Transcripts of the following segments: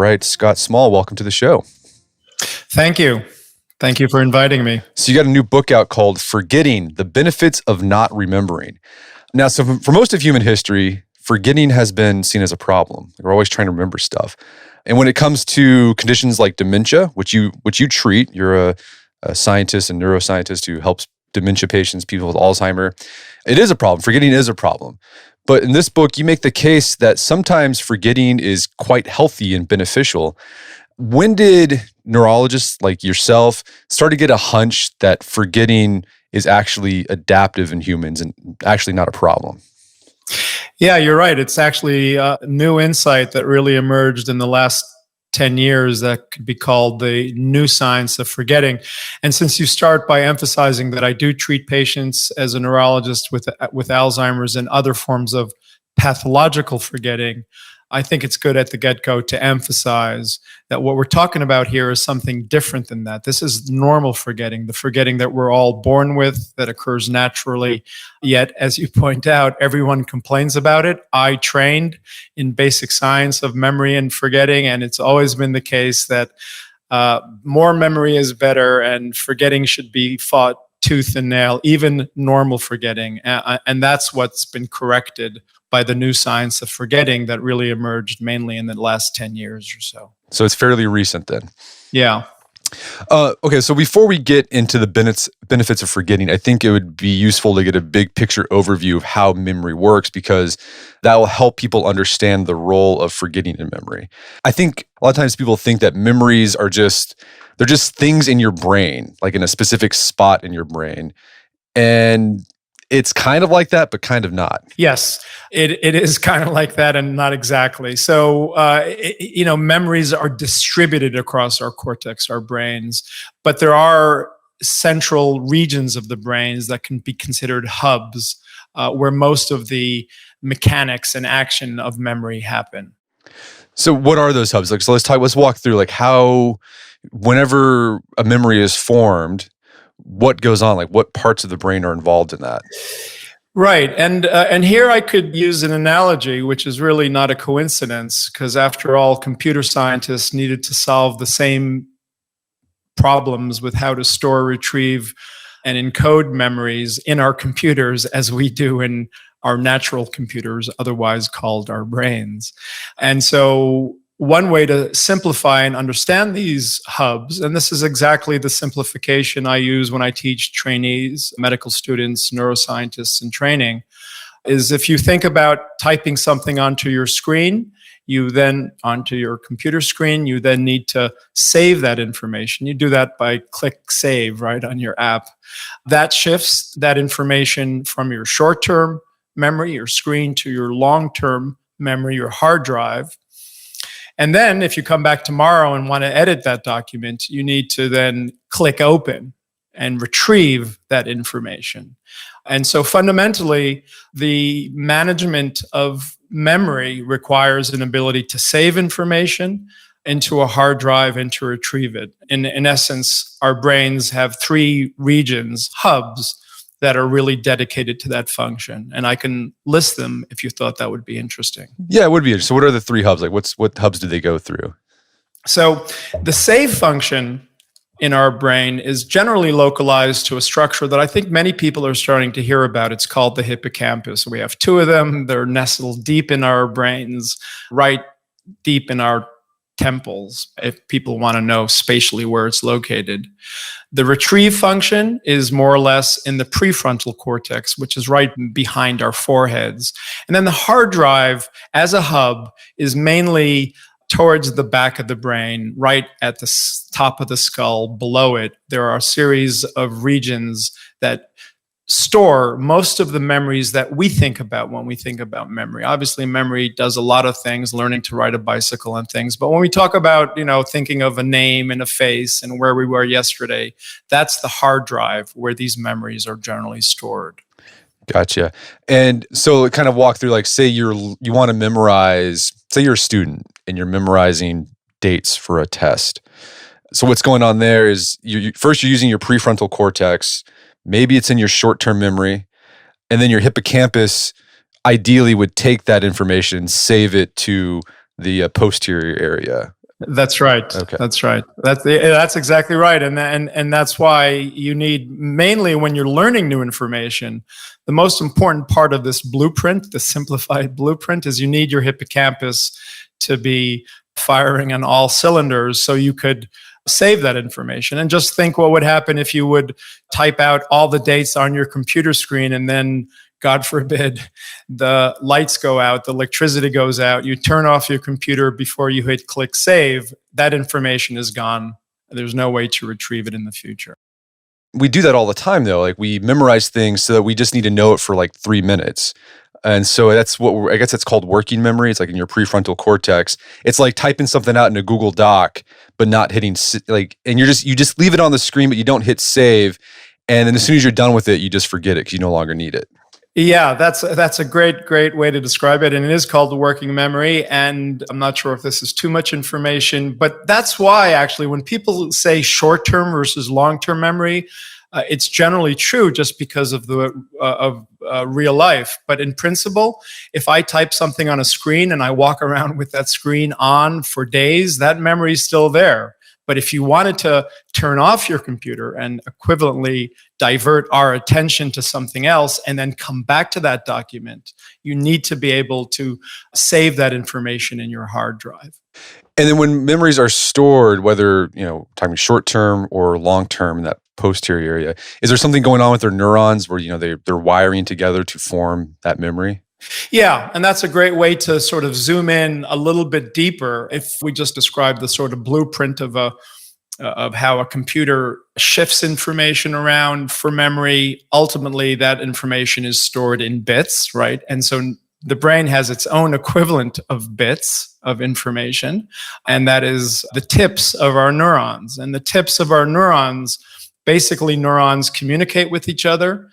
right, Scott Small, welcome to the show. Thank you. Thank you for inviting me. So you got a new book out called Forgetting: The Benefits of Not Remembering. Now, so for most of human history, forgetting has been seen as a problem. We're always trying to remember stuff. And when it comes to conditions like dementia, which you treat, you're a scientist and neuroscientist who helps dementia patients, people with Alzheimer, it is a problem. Forgetting is a problem. But in this book, you make the case that sometimes forgetting is quite healthy and beneficial. When did neurologists like yourself start to get a hunch that forgetting is actually adaptive in humans and actually not a problem? Yeah, you're right. It's actually a new insight that really emerged in the last 10 years that could be called the new science of forgetting. And since you start by emphasizing that I do treat patients as a neurologist with Alzheimer's and other forms of pathological forgetting, I think it's good at the get-go to emphasize that what we're talking about here is something different than that. This is normal forgetting, the forgetting that we're all born with, that occurs naturally. Yet, as you point out, everyone complains about it. I trained in basic science of memory and forgetting, and it's always been the case that more memory is better and forgetting should be fought tooth and nail, even normal forgetting. And that's what's been corrected by the new science of forgetting that really emerged mainly in the last 10 years or so. So it's fairly recent then. Yeah. Okay, so before we get into the benefits of forgetting, I think it would be useful to get a big picture overview of how memory works, because that will help people understand the role of forgetting in memory. I think a lot of times people think that memories are they're just things in your brain, like in a specific spot in your brain. And it's kind of like that, but kind of not. Yes, it is kind of like that and not exactly. So, memories are distributed across our cortex, our brains, but there are central regions of the brains that can be considered hubs where most of the mechanics and action of memory happen. So what are those hubs? So let's walk through like how, whenever a memory is formed, what goes on? Like what parts of the brain are involved in that? Right. And here I could use an analogy, which is really not a coincidence, because after all, computer scientists needed to solve the same problems with how to store, retrieve, and encode memories in our computers as we do in our natural computers, otherwise called our brains. And so one way to simplify and understand these hubs, and this is exactly the simplification I use when I teach trainees, medical students, neuroscientists in training, is if you think about typing something onto your screen, onto your computer screen, you then need to save that information. You do that by click save, right, on your app. That shifts that information from your short-term memory, your screen, to your long-term memory, your hard drive. And then if you come back tomorrow and want to edit that document, you need to then click open and retrieve that information. And so fundamentally, the management of memory requires an ability to save information into a hard drive and to retrieve it. In essence, our brains have three regions, hubs, that are really dedicated to that function. And I can list them if you thought that would be interesting. Yeah, it would be interesting. So what are the three hubs? Like what hubs do they go through? So the save function in our brain is generally localized to a structure that I think many people are starting to hear about. It's called the hippocampus. We have two of them. They're nestled deep in our brains, right deep in our temples, if people want to know spatially where it's located. The retrieve function is more or less in the prefrontal cortex, which is right behind our foreheads. And then the hard drive as a hub is mainly towards the back of the brain, right at the top of the skull. Below it, there are a series of regions that store most of the memories that we think about when we think about memory. Obviously, memory does a lot of things, learning to ride a bicycle and things. But when we talk about, thinking of a name and a face and where we were yesterday, that's the hard drive where these memories are generally stored. Gotcha. And so kind of walk through, like, say you want to memorize, say you're a student and you're memorizing dates for a test. So what's going on there is first you're using your prefrontal cortex. Maybe it's in your short-term memory, and then your hippocampus ideally would take that information, save it to the posterior area That's right. Okay. That's right. That's exactly right. And that's why you need, mainly when you're learning new information, the most important part of this blueprint, the simplified blueprint, is you need your hippocampus to be firing on all cylinders so you could save that information. And just think what would happen if you would type out all the dates on your computer screen and then, God forbid, the lights go out, the electricity goes out, you turn off your computer before you hit click save, that information is gone. There's no way to retrieve it in the future. We do that all the time, though. Like, we memorize things so that we just need to know it for like 3 minutes. And so that's I guess it's called working memory. It's like in your prefrontal cortex. It's like typing something out in a Google Doc, but not hitting and you just leave it on the screen, but you don't hit save. And then as soon as you're done with it, you just forget it because you no longer need it. Yeah, that's a great way to describe it. And it is called the working memory. And I'm not sure if this is too much information, but that's why actually when people say short-term versus long-term memory, it's generally true just because of the real life. But in principle, if I type something on a screen and I walk around with that screen on for days, that memory is still there. But if you wanted to turn off your computer and equivalently divert our attention to something else and then come back to that document, you need to be able to save that information in your hard drive. And then when memories are stored, whether, talking short term or long term in that posterior area, is there something going on with their neurons where, they're wiring together to form that memory? Yeah, and that's a great way to sort of zoom in a little bit deeper. If we just describe the sort of blueprint of how a computer shifts information around for memory, ultimately that information is stored in bits, right? And so the brain has its own equivalent of bits of information, and that is the tips of our neurons. And the tips of our neurons, basically neurons communicate with each other.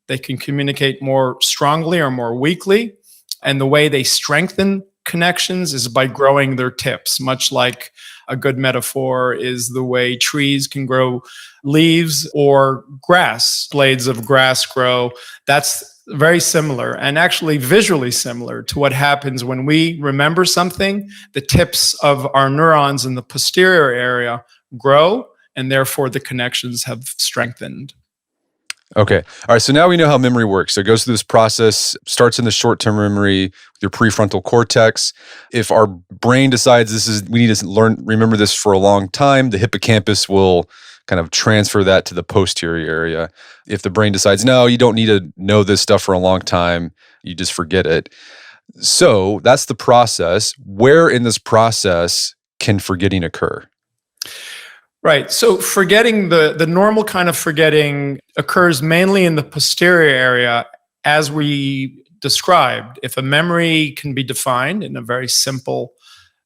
They can communicate more strongly or more weakly. And the way they strengthen connections is by growing their tips, much like a good metaphor is the way trees can grow leaves or grass, blades of grass grow. That's very similar and actually visually similar to what happens when we remember something. The tips of our neurons in the posterior area grow, and therefore the connections have strengthened. Okay. All right. So now we know how memory works. So it goes through this process, starts in the short-term memory with your prefrontal cortex. If our brain decides we need to remember this for a long time, the hippocampus will kind of transfer that to the posterior area. If the brain decides, no, you don't need to know this stuff for a long time, you just forget it. So that's the process. Where in this process can forgetting occur? Right. So forgetting, the normal kind of forgetting occurs mainly in the posterior area, as we described. If a memory can be defined in a very simple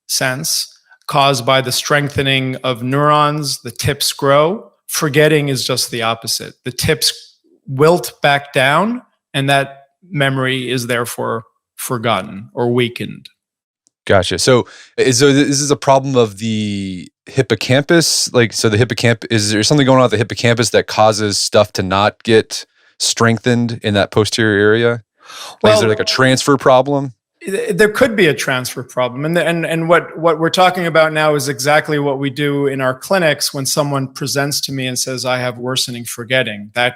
sense, caused by the strengthening of neurons, the tips grow. Forgetting is just the opposite. The tips wilt back down, and that memory is therefore forgotten or weakened. Gotcha. So this is a problem of the hippocampus? Is there something going on with the hippocampus that causes stuff to not get strengthened in that posterior area? Is there like a transfer problem? There could be a transfer problem. And what we're talking about now is exactly what we do in our clinics when someone presents to me and says, I have worsening forgetting. That,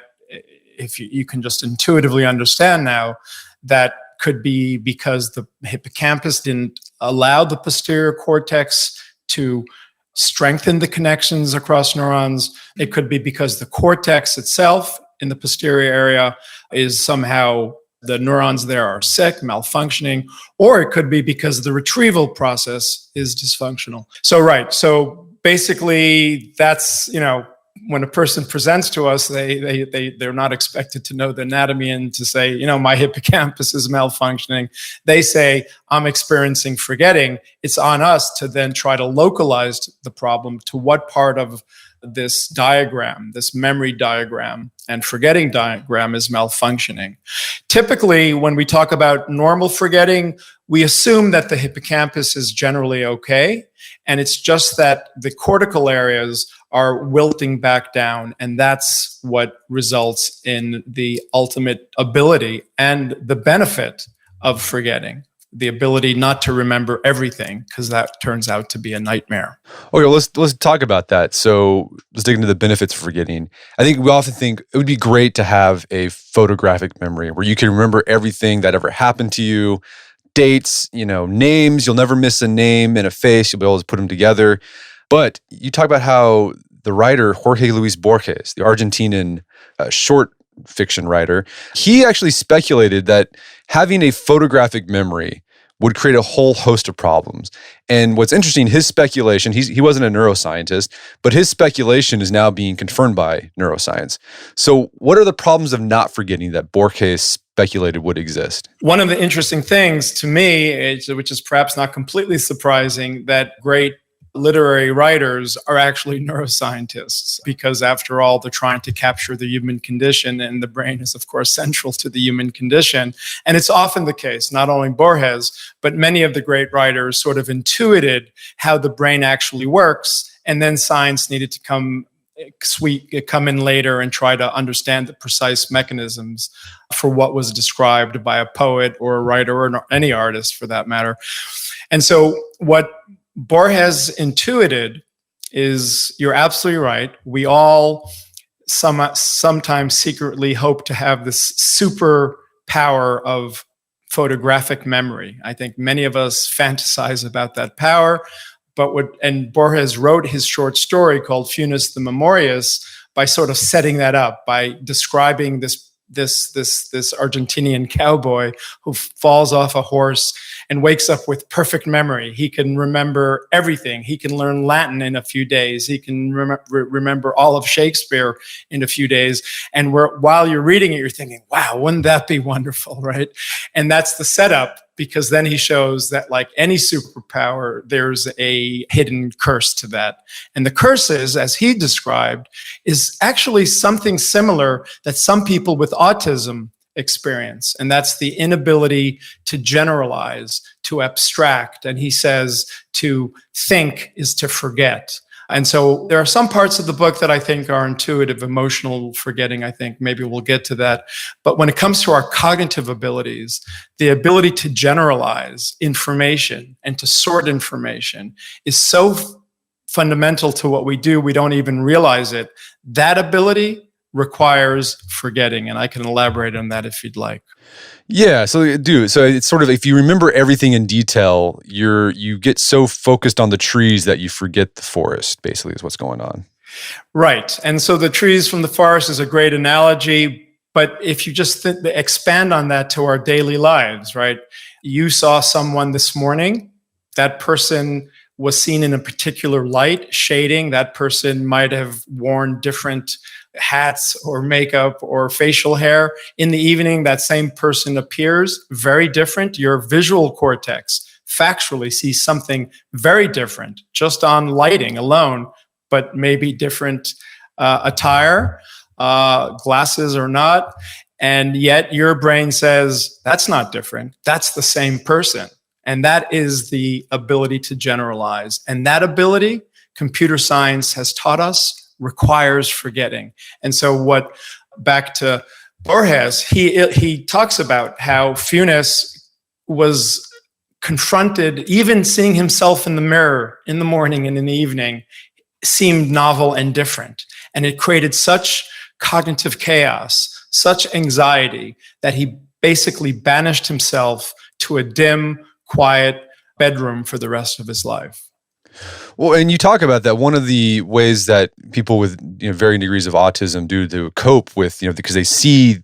if you can just intuitively understand now, that could be because the hippocampus didn't allow the posterior cortex to strengthen the connections across neurons. It could be because the cortex itself in the posterior area is somehow, the neurons there are sick, malfunctioning, or it could be because the retrieval process is dysfunctional. So basically that's, when a person presents to us, they're not expected to know the anatomy and to say, my hippocampus is malfunctioning. They say, I'm experiencing forgetting. It's on us to then try to localize the problem to what part of this diagram, this memory diagram and forgetting diagram is malfunctioning. Typically, when we talk about normal forgetting, we assume that the hippocampus is generally okay. And it's just that the cortical areas are wilting back down. And that's what results in the ultimate ability and the benefit of forgetting. the ability not to remember everything, because that turns out to be a nightmare. Okay, let's talk about that. So let's dig into the benefits of forgetting. I think we often think it would be great to have a photographic memory where you can remember everything that ever happened to you, dates, names. You'll never miss a name and a face. You'll be able to put them together. But you talk about how the writer Jorge Luis Borges, the Argentinian short fiction writer, he actually speculated that having a photographic memory would create a whole host of problems. And what's interesting, his speculation, he wasn't a neuroscientist, but his speculation is now being confirmed by neuroscience. So what are the problems of not forgetting that Borges speculated would exist? One of the interesting things to me, which is perhaps not completely surprising, that great literary writers are actually neuroscientists, because after all, they're trying to capture the human condition, and the brain is, of course, central to the human condition. And it's often the case, not only Borges, but many of the great writers sort of intuited how the brain actually works, and then science needed to come in later and try to understand the precise mechanisms for what was described by a poet or a writer or any artist for that matter. And so what Borges intuited is, you're absolutely right, we all sometimes secretly hope to have this super power of photographic memory. I think many of us fantasize about that power, and Borges wrote his short story called Funes the Memorious by sort of setting that up, by describing this Argentinian cowboy who falls off a horse and wakes up with perfect memory. He can remember everything. He can learn Latin in a few days. He can remember all of Shakespeare in a few days. And while you're reading it, you're thinking, wow, wouldn't that be wonderful, right? And that's the setup, because then he shows that, like any superpower, there's a hidden curse to that. And the curse is, as he described, is actually something similar that some people with autism experience. And that's the inability to generalize, to abstract. And he says to think is to forget. And so there are some parts of the book that I think are intuitive, emotional forgetting. I think maybe we'll get to that. But when it comes to our cognitive abilities, the ability to generalize information and to sort information is so fundamental to what we do, we don't even realize it. That ability requires forgetting. And I can elaborate on that if you'd like. Yeah, so do. So it's sort of, if you remember everything in detail, you get so focused on the trees that you forget the forest, basically, is what's going on. Right. And so the trees from the forest is a great analogy. But if you just expand on that to our daily lives, right? You saw someone this morning, that person was seen in a particular light, shading. That person might have worn different hats or makeup or facial hair. In the evening, that same person appears very different. Your visual cortex factually sees something very different just on lighting alone, but maybe different attire, glasses or not. And yet your brain says, that's not different. That's the same person. And that is the ability to generalize. And that ability, computer science has taught us, requires forgetting. And so back to Borges, he talks about how Funes was confronted, even seeing himself in the mirror in the morning and in the evening seemed novel and different. And it created such cognitive chaos, such anxiety, that he basically banished himself to a dim, quiet bedroom for the rest of his life. Well, and you talk about that. One of the ways that people with varying degrees of autism do to cope with, because they see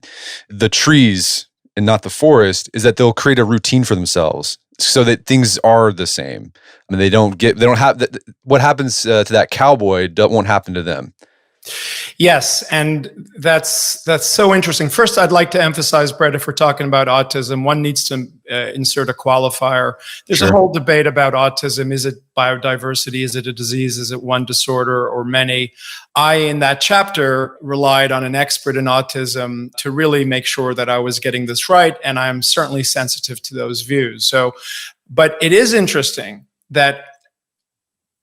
the trees and not the forest, is that they'll create a routine for themselves so that things are the same. I mean, they don't have what happens to that cowboy won't happen to them. Yes, and that's so interesting. First, I'd like to emphasize, Brett, if we're talking about autism, one needs to insert a qualifier. There's a whole debate about autism. Is it biodiversity? Is it a disease? Is it one disorder or many? I, in that chapter, relied on an expert in autism to really make sure that I was getting this right, and I'm certainly sensitive to those views. But it is interesting that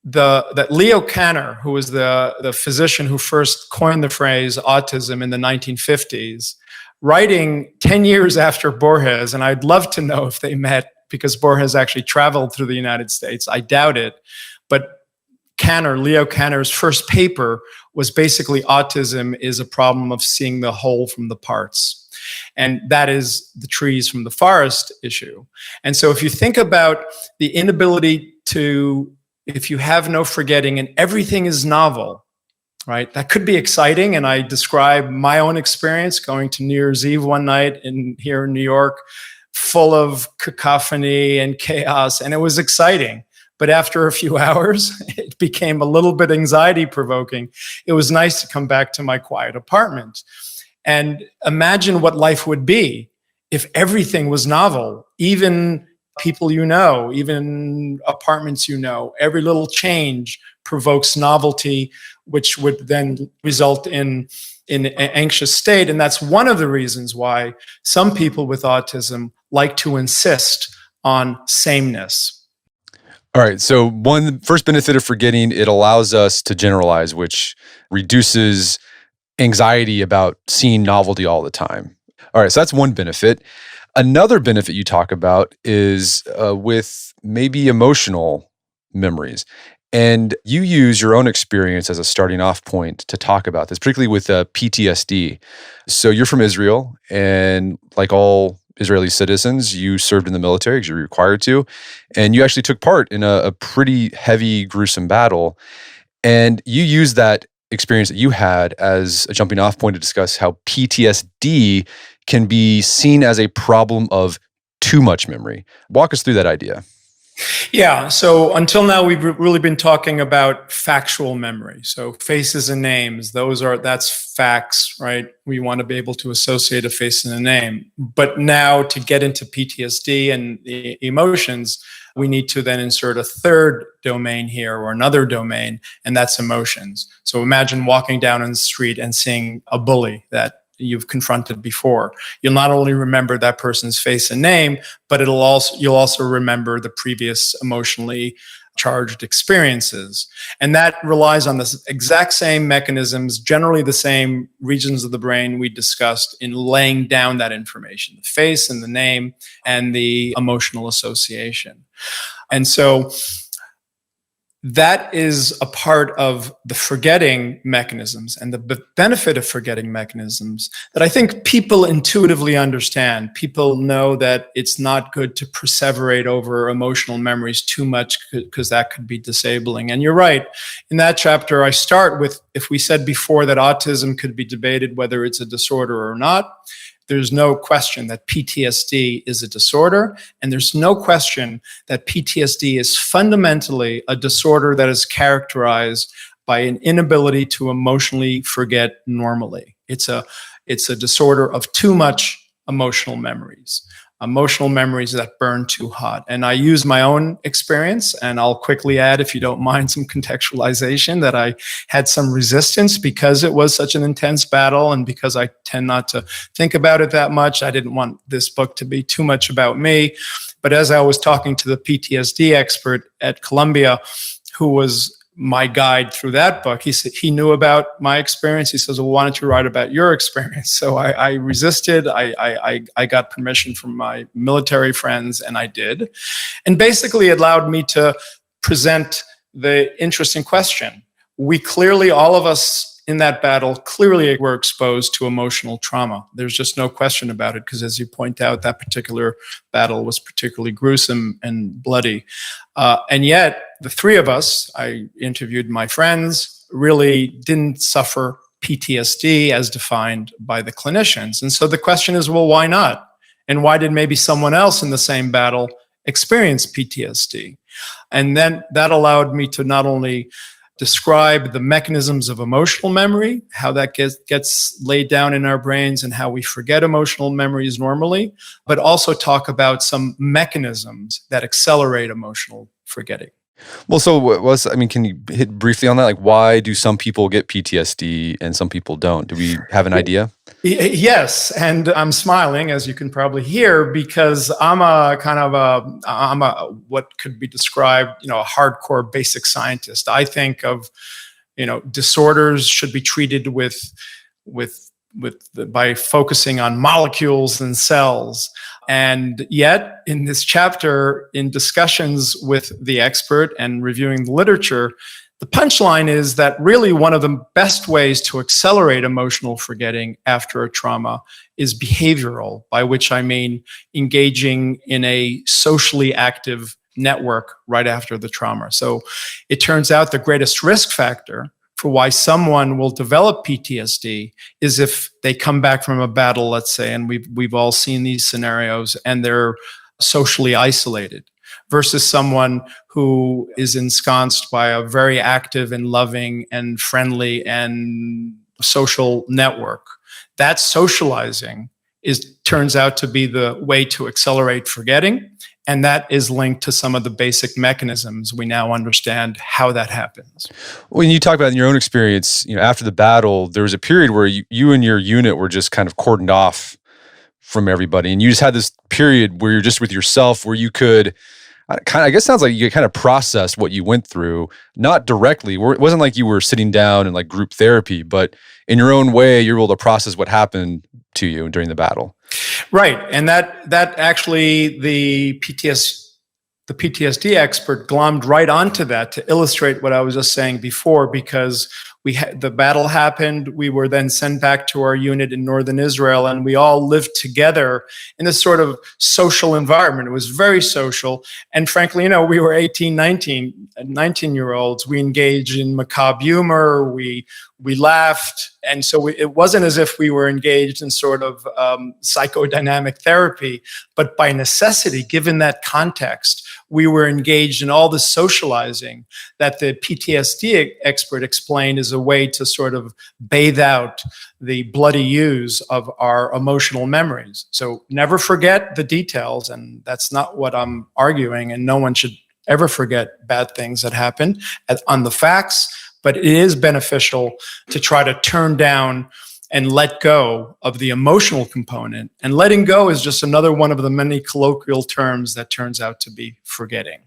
Leo Kanner, who was the physician who first coined the phrase autism in the 1950s, writing 10 years after Borges, and I'd love to know if they met because Bohr has actually traveled through the United States. I doubt it. But Leo Kanner's first paper was basically autism is a problem of seeing the whole from the parts. And that is the trees from the forest issue. And so if you think about the inability to, if you have no forgetting and everything is novel, right? That could be exciting. And I describe my own experience going to New Year's Eve one night here in New York, full of cacophony and chaos. And it was exciting. But after a few hours, it became a little bit anxiety provoking. It was nice to come back to my quiet apartment. And imagine what life would be if everything was novel, even people you know, even apartments you know. Every little change provokes novelty, which would then result in an anxious state. And that's one of the reasons why some people with autism like to insist on sameness. All right. So one first benefit of forgetting, it allows us to generalize, which reduces anxiety about seeing novelty all the time. All right. So that's one benefit. Another benefit you talk about is with maybe emotional memories. And you use your own experience as a starting off point to talk about this, particularly with PTSD. So you're from Israel, and like all Israeli citizens, you served in the military because you're required to, and you actually took part in a pretty heavy, gruesome battle. And you use that experience that you had as a jumping off point to discuss how PTSD can be seen as a problem of too much memory. Walk us through that idea. Yeah. So until now, we've really been talking about factual memory. So faces and names, that's facts, right? We want to be able to associate a face and a name. But now to get into PTSD and the emotions, we need to then insert a third domain here or another domain, and that's emotions. So imagine walking down on the street and seeing a bully that you've confronted before. You'll not only remember that person's face and name, but you'll also remember the previous emotionally charged experiences. And that relies on the exact same mechanisms, generally the same regions of the brain we discussed in laying down that information, the face and the name and the emotional association. And so that is a part of the forgetting mechanisms and the benefit of forgetting mechanisms that I think people intuitively understand. People know that it's not good to perseverate over emotional memories too much because that could be disabling. And you're right. In that chapter, I start with, if we said before that autism could be debated whether it's a disorder or not, there's no question that PTSD is a disorder, and there's no question that PTSD is fundamentally a disorder that is characterized by an inability to emotionally forget normally. It's a disorder of too much emotional memories that burn too hot. And I use my own experience, and I'll quickly add, if you don't mind, some contextualization, that I had some resistance because it was such an intense battle and because I tend not to think about it that much. I didn't want this book to be too much about me. But as I was talking to the PTSD expert at Columbia, who was my guide through that book, he said he knew about my experience. He says, well, why don't you write about your experience? So I resisted. I got permission from my military friends, and I did. And basically it allowed me to present the interesting question. We clearly, all of us in that battle, clearly were exposed to emotional trauma. There's just no question about it, because as you point out, that particular battle was particularly gruesome and bloody. And yet, the three of us, I interviewed my friends, really didn't suffer PTSD as defined by the clinicians. And so the question is, well, why not? And why did maybe someone else in the same battle experience PTSD? And then that allowed me to not only describe the mechanisms of emotional memory, how that gets laid down in our brains and how we forget emotional memories normally, but also talk about some mechanisms that accelerate emotional forgetting. Well, so can you hit briefly on that? Like, why do some people get PTSD and some people don't? Do we have an idea? Yes, and I'm smiling, as you can probably hear, because I'm a what could be described, a hardcore basic scientist. I think of, disorders should be treated with by focusing on molecules and cells. And yet, in this chapter, in discussions with the expert and reviewing the literature, the punchline is that really one of the best ways to accelerate emotional forgetting after a trauma is behavioral, by which I mean engaging in a socially active network right after the trauma. So it turns out the greatest risk factor for why someone will develop PTSD is if they come back from a battle, let's say, and we've all seen these scenarios, and they're socially isolated, versus someone who is ensconced by a very active and loving and friendly and social network. That socializing turns out to be the way to accelerate forgetting. And that is linked to some of the basic mechanisms we now understand how that happens. When you talk about in your own experience, after the battle, there was a period where you and your unit were just kind of cordoned off from everybody. And you just had this period where you're just with yourself, where you could I guess it sounds like you kind of processed what you went through, not directly. It wasn't like you were sitting down in like group therapy, but in your own way, you're able to process what happened to you during the battle. Right. And that actually the PTSD expert glommed right onto that to illustrate what I was just saying before, because the battle happened. We were then sent back to our unit in northern Israel, and we all lived together in this sort of social environment. It was very social. And frankly, we were 18, 19-year-olds. We engaged in macabre humor. We laughed. And so it wasn't as if we were engaged in sort of psychodynamic therapy, but by necessity, given that context, we were engaged in all this socializing that the PTSD expert explained is a way to sort of bathe out the bloody ooze of our emotional memories. So never forget the details, and that's not what I'm arguing, and no one should ever forget bad things that happened on the facts, but it is beneficial to try to turn down and let go of the emotional component. And letting go is just another one of the many colloquial terms that turns out to be forgetting.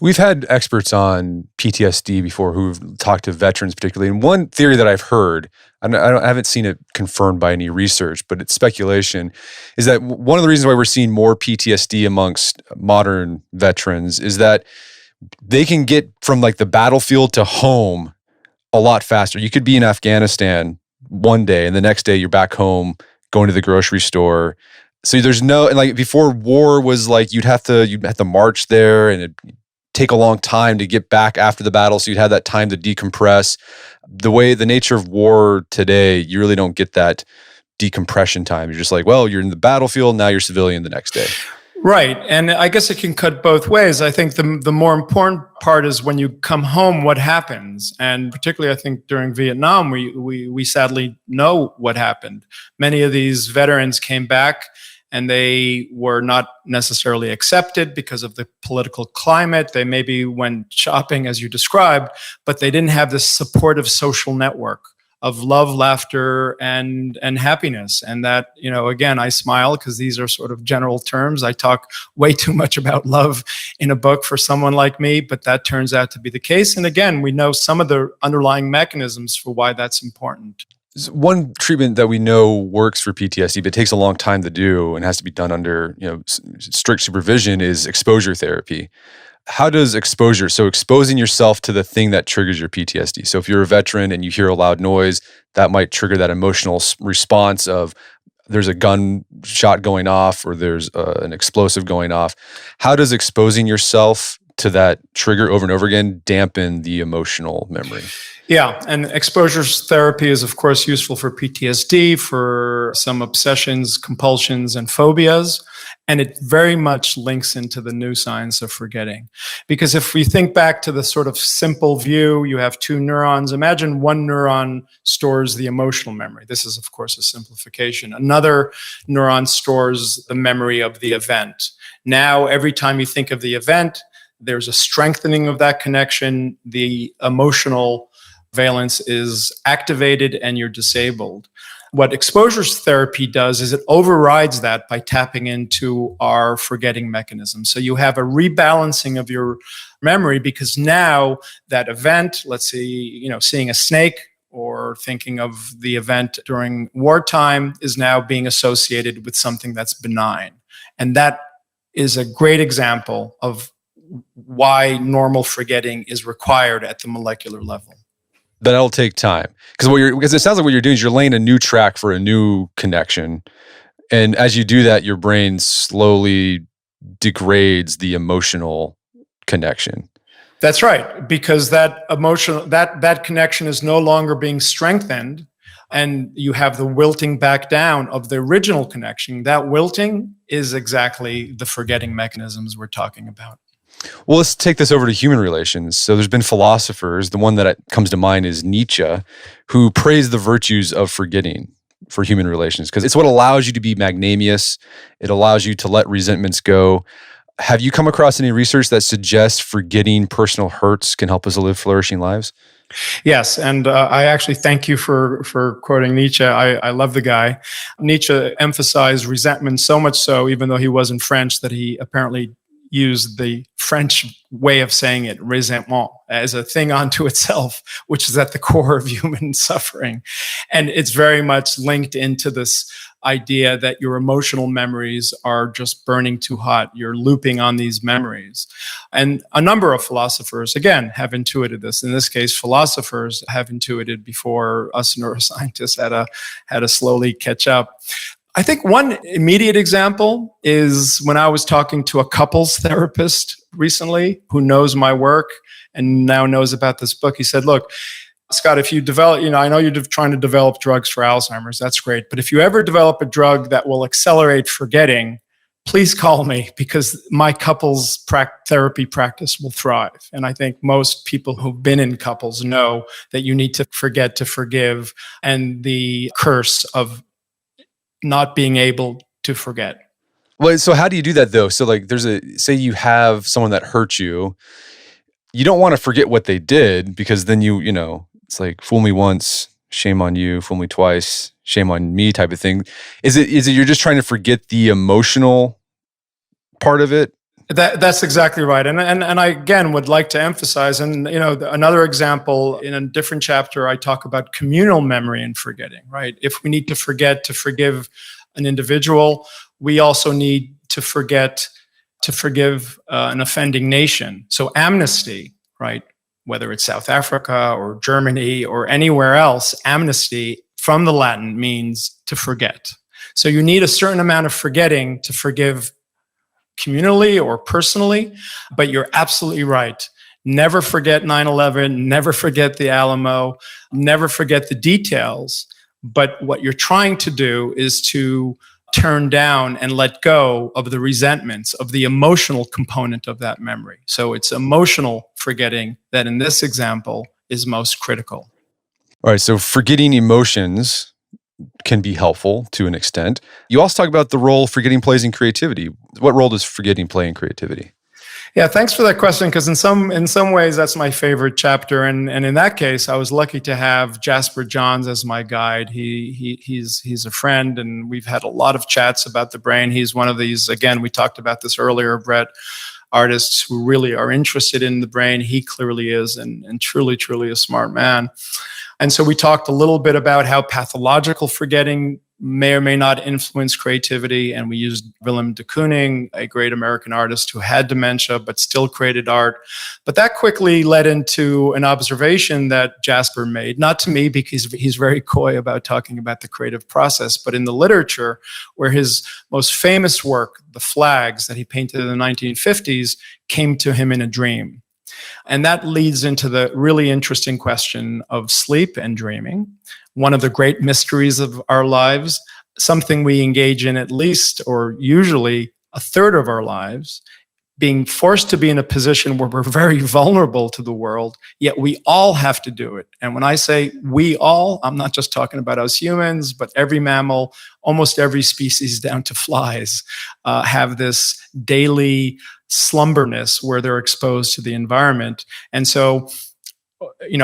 We've had experts on PTSD before who've talked to veterans particularly. And one theory that I've heard, I haven't seen it confirmed by any research, but it's speculation, is that one of the reasons why we're seeing more PTSD amongst modern veterans is that they can get from like the battlefield to home a lot faster. You could be in Afghanistan one day and the next day you're back home going to the grocery store. So there's and like before war was like you'd have to march there and it'd take a long time to get back after the battle. So you'd have that time to decompress. The nature of war today, you really don't get that decompression time. You're just like, well, you're in the battlefield, now you're civilian the next day. Right. And I guess it can cut both ways. I think the more important part is when you come home, what happens. And particularly, I think during Vietnam, we sadly know what happened. Many of these veterans came back and they were not necessarily accepted because of the political climate. They maybe went shopping, as you described, but they didn't have this supportive social network of love, laughter, and happiness. And that, again, I smile because these are sort of general terms. I talk way too much about love in a book for someone like me, but that turns out to be the case. And again, we know some of the underlying mechanisms for why that's important. One treatment that we know works for PTSD, but it takes a long time to do and has to be done under strict supervision, is exposure therapy. How does exposing yourself to the thing that triggers your PTSD. So if you're a veteran and you hear a loud noise, that might trigger that emotional response of there's a gunshot going off or there's an explosive going off. How does exposing yourself to that trigger over and over again dampen the emotional memory? Yeah, and exposure therapy is, of course, useful for PTSD, for some obsessions, compulsions, and phobias. And it very much links into the new science of forgetting. Because if we think back to the sort of simple view, you have two neurons. Imagine one neuron stores the emotional memory. This is, of course, a simplification. Another neuron stores the memory of the event. Now, every time you think of the event, there's a strengthening of that connection. The emotional valence is activated and you're disabled. What exposure therapy does is it overrides that by tapping into our forgetting mechanism. So you have a rebalancing of your memory because now that event, let's say, seeing a snake or thinking of the event during wartime is now being associated with something that's benign. And that is a great example of why normal forgetting is required at the molecular level. That'll take time. Because it sounds like what you're doing is you're laying a new track for a new connection. And as you do that, your brain slowly degrades the emotional connection. That's right, because that connection is no longer being strengthened, and you have the wilting back down of the original connection. That wilting is exactly the forgetting mechanisms we're talking about. Well, let's take this over to human relations. So there's been philosophers. The one that comes to mind is Nietzsche, who praised the virtues of forgetting for human relations because it's what allows you to be magnanimous. It allows you to let resentments go. Have you come across any research that suggests forgetting personal hurts can help us live flourishing lives? Yes, and I actually thank you for quoting Nietzsche. I love the guy. Nietzsche emphasized resentment so much so, even though he wasn't French, that he apparently used the French way of saying it, resentment, as a thing unto itself, which is at the core of human suffering. And it's very much linked into this idea that your emotional memories are just burning too hot. You're looping on these memories. And a number of philosophers, again, have intuited this. In this case, philosophers have intuited before us neuroscientists had to slowly catch up. I think one immediate example is when I was talking to a couples therapist recently who knows my work and now knows about this book. He said, look, Scott, if you develop, I know you're trying to develop drugs for Alzheimer's, that's great. But if you ever develop a drug that will accelerate forgetting, please call me because my couples therapy practice will thrive. And I think most people who've been in couples know that you need to forget to forgive and the curse of not being able to forget. Well, so how do you do that though? So like say you have someone that hurt you, you don't want to forget what they did because then it's like fool me once, shame on you, fool me twice, shame on me type of thing. Is it you're just trying to forget the emotional part of it? That's exactly right. And I again would like to emphasize, and another example in a different chapter, I talk about communal memory and forgetting, right? If we need to forget to forgive an individual, we also need to forget to forgive an offending nation. So amnesty, right? Whether it's South Africa or Germany or anywhere else, amnesty from the Latin means to forget. So you need a certain amount of forgetting to forgive communally or personally, but you're absolutely right. Never forget 9/11, never forget the Alamo, never forget the details. But what you're trying to do is to turn down and let go of the resentments, of the emotional component of that memory. So it's emotional forgetting that in this example is most critical. All right, so forgetting emotions can be helpful to an extent. You also talk about the role forgetting plays in creativity. What role does forgetting play in creativity? Yeah, thanks for that question, because in some ways that's my favorite chapter. And in that case, I was lucky to have Jasper Johns as my guide. He's a friend, and we've had a lot of chats about the brain. He's one of these, again, we talked about this earlier, Brett, artists who really are interested in the brain. He clearly is, and truly, truly a smart man. And so we talked a little bit about how pathological forgetting may or may not influence creativity. And we used Willem de Kooning, a great American artist who had dementia but still created art. But that quickly led into an observation that Jasper made, not to me because he's very coy about talking about the creative process, but in the literature, where his most famous work, The Flags, that he painted in the 1950s, came to him in a dream. And that leads into the really interesting question of sleep and dreaming, one of the great mysteries of our lives, something we engage in at least or usually a third of our lives, being forced to be in a position where we're very vulnerable to the world, yet we all have to do it. And when I say we all, I'm not just talking about us humans, but every mammal, almost every species down to flies, have this daily slumberness where they're exposed to the environment. And so,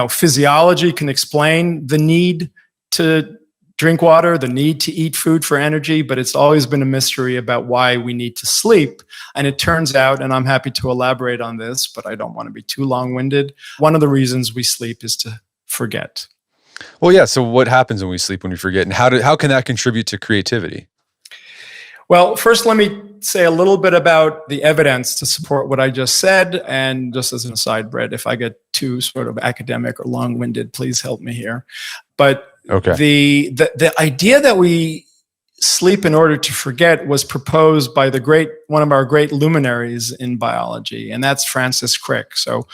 physiology can explain the need to drink water, the need to eat food for energy, but it's always been a mystery about why we need to sleep. And it turns out, and I'm happy to elaborate on this, but I don't want to be too long-winded, one of the reasons we sleep is to forget. Well, yeah. So what happens when we sleep, when we forget, and how can that contribute to creativity? Well, first, let me say a little bit about the evidence to support what I just said. And just as an aside, Brett, if I get too sort of academic or long-winded, please help me here. But Okay. the idea that we sleep in order to forget was proposed by one of our great luminaries in biology, and that's Francis Crick. So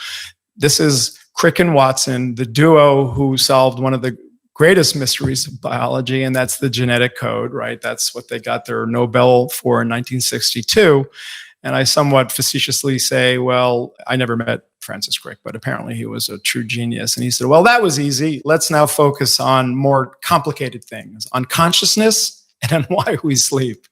this is Crick and Watson, the duo who solved one of the greatest mysteries of biology, and that's the genetic code, right? That's what they got their Nobel for in 1962. And I somewhat facetiously say, well, I never met Francis Crick, but apparently he was a true genius. And he said, well, that was easy. Let's now focus on more complicated things, on consciousness and on why we sleep.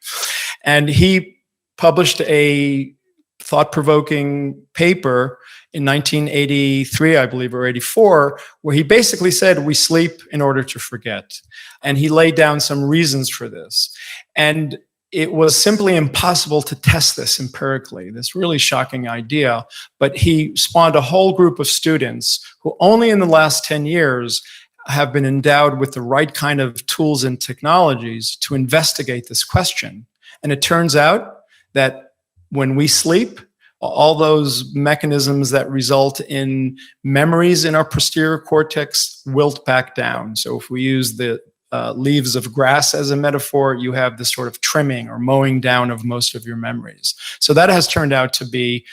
And he published a thought-provoking paper in 1983, I believe, or 84, where he basically said we sleep in order to forget. And he laid down some reasons for this. And it was simply impossible to test this empirically, this really shocking idea. But he spawned a whole group of students who only in the last 10 years have been endowed with the right kind of tools and technologies to investigate this question. And it turns out that when we sleep, all those mechanisms that result in memories in our posterior cortex wilt back down. So if we use the leaves of grass as a metaphor, you have this sort of trimming or mowing down of most of your memories. So that has turned out to be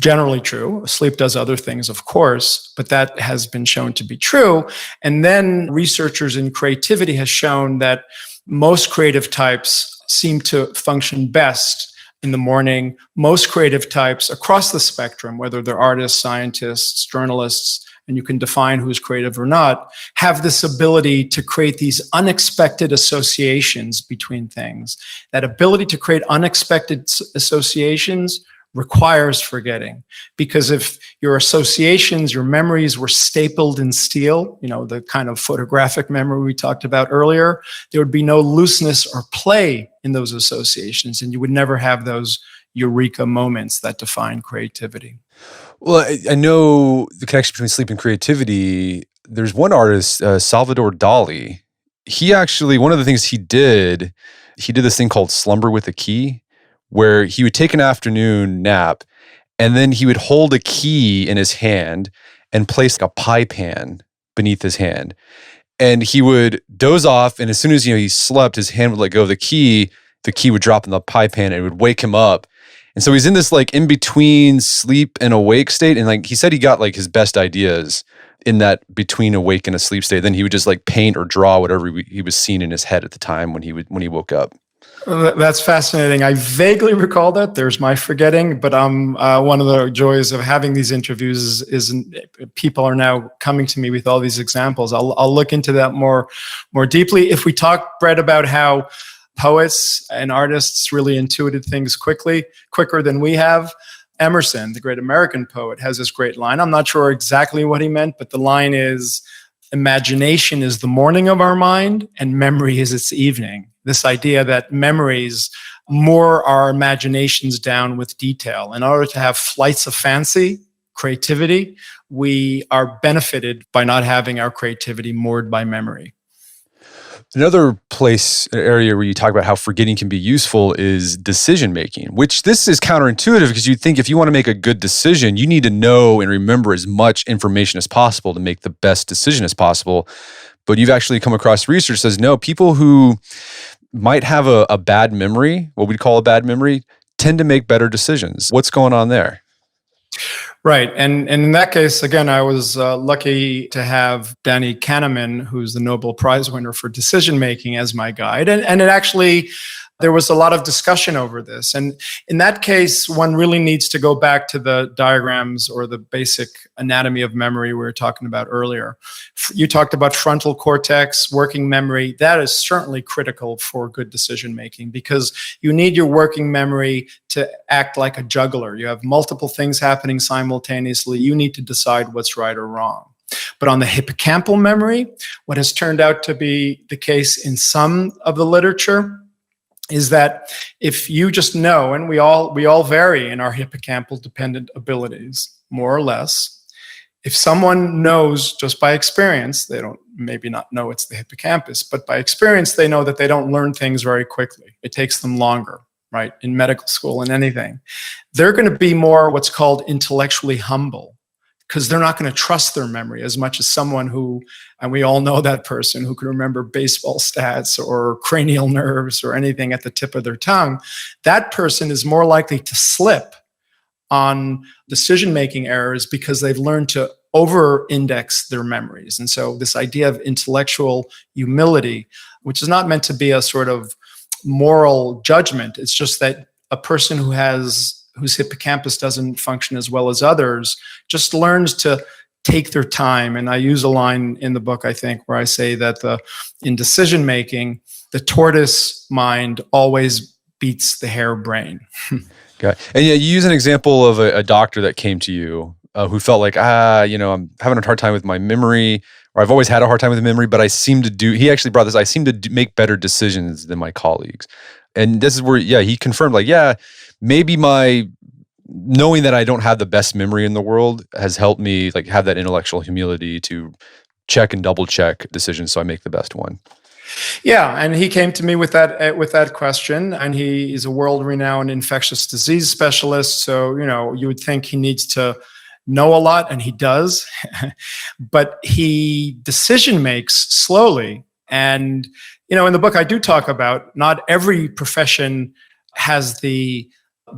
generally true. Sleep does other things, of course, but that has been shown to be true. And then researchers in creativity has shown that most creative types seem to function best in the morning. Most creative types across the spectrum, whether they're artists, scientists, journalists, and you can define who's creative or not, have this ability to create these unexpected associations between things. That ability to create unexpected associations requires forgetting. Because if your associations, your memories were stapled in steel, the kind of photographic memory we talked about earlier, there would be no looseness or play in those associations, and you would never have those eureka moments that define creativity. Well, I know the connection between sleep and creativity. There's one artist, Salvador Dali. He actually, one of the things he did this thing called slumber with a key, where he would take an afternoon nap and then he would hold a key in his hand and place like a pie pan beneath his hand. And he would doze off, and as soon as he slept, his hand would let go of the key would drop in the pie pan and it would wake him up. And so he's in this like in between sleep and awake state. And like he said, he got like his best ideas in that between awake and asleep state. Then he would just like paint or draw whatever he was seeing in his head at the time when he woke up. That's fascinating. I vaguely recall that. There's my forgetting, but one of the joys of having these interviews is people are now coming to me with all these examples. I'll look into that more deeply. If we talk, Brett, about how poets and artists really intuited things quicker than we have, Emerson, the great American poet, has this great line. I'm not sure exactly what he meant, but the line is, imagination is the morning of our mind and memory is its evening. This idea that memories moor our imaginations down with detail. In order to have flights of fancy, creativity, we are benefited by not having our creativity moored by memory. Another area where you talk about how forgetting can be useful is decision making, which this is counterintuitive because you'd think if you want to make a good decision, you need to know and remember as much information as possible to make the best decision as possible. But you've actually come across research that says, no, people who might have a bad memory, what we'd call a bad memory, tend to make better decisions. What's going on there? Right. And in that case, again, I was lucky to have Danny Kahneman, who's the Nobel Prize winner for decision making, as my guide. And it actually, there was a lot of discussion over this. And in that case, one really needs to go back to the diagrams or the basic anatomy of memory we were talking about earlier. You talked about frontal cortex, working memory. That is certainly critical for good decision making because you need your working memory to act like a juggler. You have multiple things happening simultaneously. You need to decide what's right or wrong. But on the hippocampal memory, what has turned out to be the case in some of the literature is that if you just know, and we all vary in our hippocampal dependent abilities, more or less. If someone knows just by experience, they don't maybe not know it's the hippocampus, but by experience, they know that they don't learn things very quickly. It takes them longer, right? In medical school and anything. They're going to be more what's called intellectually humble, because they're not going to trust their memory as much as someone who, and we all know that person who can remember baseball stats or cranial nerves or anything at the tip of their tongue. That person is more likely to slip on decision-making errors because they've learned to over-index their memories. And so this idea of intellectual humility, which is not meant to be a sort of moral judgment, it's just that a person whose hippocampus doesn't function as well as others just learns to take their time. And I use a line in the book, I think, where I say that in decision-making, the tortoise mind always beats the hare brain. Okay. And yeah, you use an example of a doctor that came to you who felt like, I'm having a hard time with my memory, or I've always had a hard time with memory, but he actually brought this, I seem to make better decisions than my colleagues. And this is where, he confirmed maybe my knowing that I don't have the best memory in the world has helped me have that intellectual humility to check and double check decisions so I make the best one. Yeah, and he came to me with that question, and he is a world-renowned infectious disease specialist. So, you would think he needs to know a lot, and he does, but he decision makes slowly. And, in the book, I do talk about not every profession has the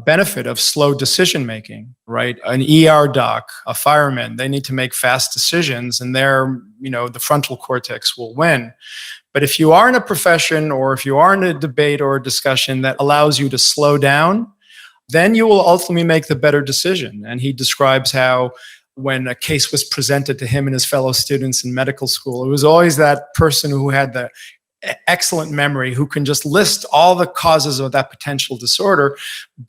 benefit of slow decision making, right? An ER doc, a fireman, they need to make fast decisions, and the frontal cortex will win. But if you are in a profession, or if you are in a debate or a discussion that allows you to slow down, then you will ultimately make the better decision. And he describes how when a case was presented to him and his fellow students in medical school, it was always that person who had the excellent memory who can just list all the causes of that potential disorder.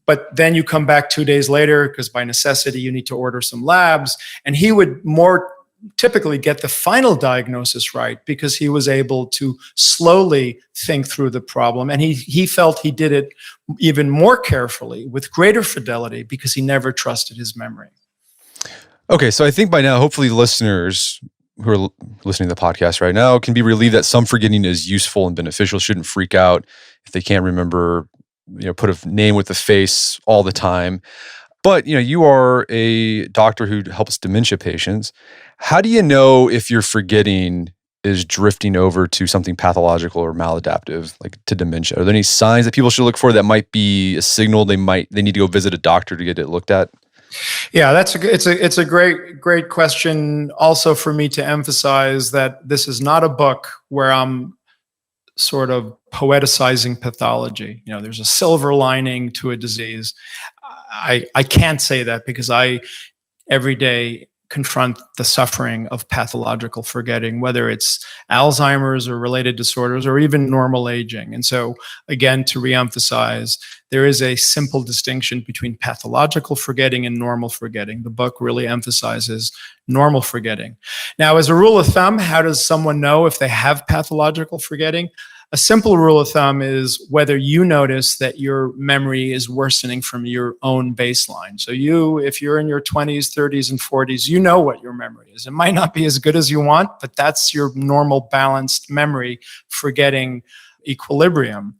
But then you come back 2 days later, because by necessity you need to order some labs, and he would more typically get the final diagnosis right because he was able to slowly think through the problem. And he felt he did it even more carefully with greater fidelity because he never trusted his memory. Okay, so I think by now, hopefully listeners who are listening to the podcast right now can be relieved that some forgetting is useful and beneficial, shouldn't freak out if they can't remember, put a name with a face all the time. But, you are a doctor who helps dementia patients. How do you know if your forgetting is drifting over to something pathological or maladaptive, like to dementia? Are there any signs that people should look for that might be a signal they need to go visit a doctor to get it looked at? Yeah, it's a great question. Also, for me to emphasize that this is not a book where I'm sort of poeticizing pathology. There's a silver lining to a disease. I can't say that because I every day confront the suffering of pathological forgetting, whether it's Alzheimer's or related disorders or even normal aging. And so, again, to reemphasize, there is a simple distinction between pathological forgetting and normal forgetting. The book really emphasizes normal forgetting. Now, as a rule of thumb, how does someone know if they have pathological forgetting? A simple rule of thumb is whether you notice that your memory is worsening from your own baseline. So if you're in your 20s, 30s, and 40s, you know what your memory is. It might not be as good as you want, but that's your normal balanced memory forgetting equilibrium.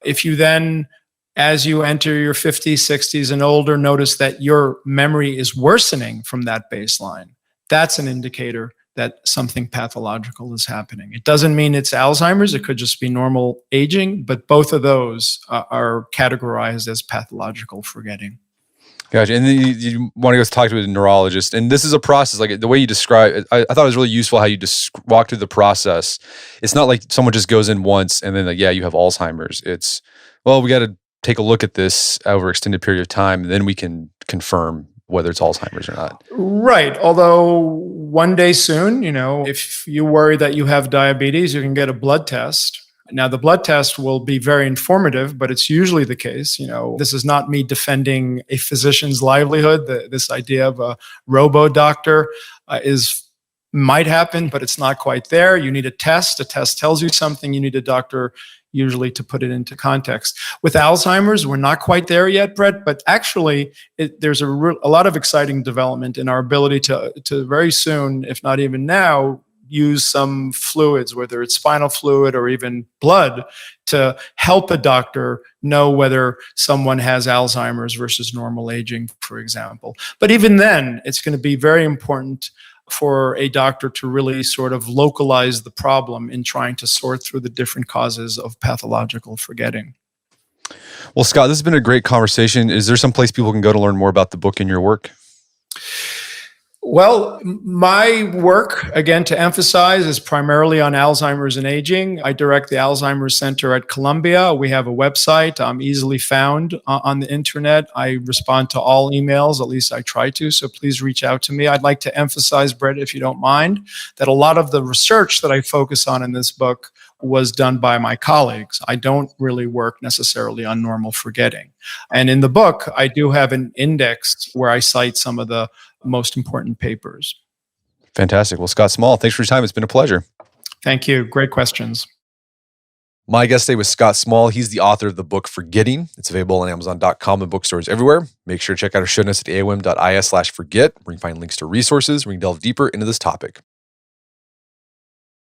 If you then, as you enter your 50s, 60s, and older, notice that your memory is worsening from that baseline, that's an indicator that something pathological is happening. It doesn't mean it's Alzheimer's. It could just be normal aging, but both of those are categorized as pathological forgetting. Gotcha. And then you want to go talk to a neurologist. And this is a process, like the way you describe it, I thought it was really useful how you just walk through the process. It's not like someone just goes in once and then you have Alzheimer's. It's, we got to take a look at this over an extended period of time, and then we can confirm whether it's Alzheimer's or not. Right. Although one day soon, if you worry that you have diabetes, you can get a blood test. Now, the blood test will be very informative, but it's usually the case. This is not me defending a physician's livelihood. This idea of a robo-doctor might happen, but it's not quite there. You need a test. A test tells you something. You need a doctor usually to put it into context. With Alzheimer's, we're not quite there yet, Brett, but actually there's a lot of exciting development in our ability to very soon, if not even now, use some fluids, whether it's spinal fluid or even blood, to help a doctor know whether someone has Alzheimer's versus normal aging, for example. But even then, it's going to be very important for a doctor to really sort of localize the problem in trying to sort through the different causes of pathological forgetting. Well, Scott, this has been a great conversation. Is there some place people can go to learn more about the book and your work? Well, my work, again, to emphasize, is primarily on Alzheimer's and aging. I direct the Alzheimer's Center at Columbia. We have a website. I'm easily found on the internet. I respond to all emails, at least I try to, so please reach out to me. I'd like to emphasize, Brett, if you don't mind, that a lot of the research that I focus on in this book was done by my colleagues. I don't really work necessarily on normal forgetting. And in the book, I do have an index where I cite some of the most important papers. Fantastic. Well, Scott Small, thanks for your time. It's been a pleasure. Thank you. Great questions. My guest today was Scott Small. He's the author of the book Forgetting. It's available on Amazon.com and bookstores everywhere. Make sure to check out our show notes at aom.is/forget, where you can find links to resources where you can delve deeper into this topic.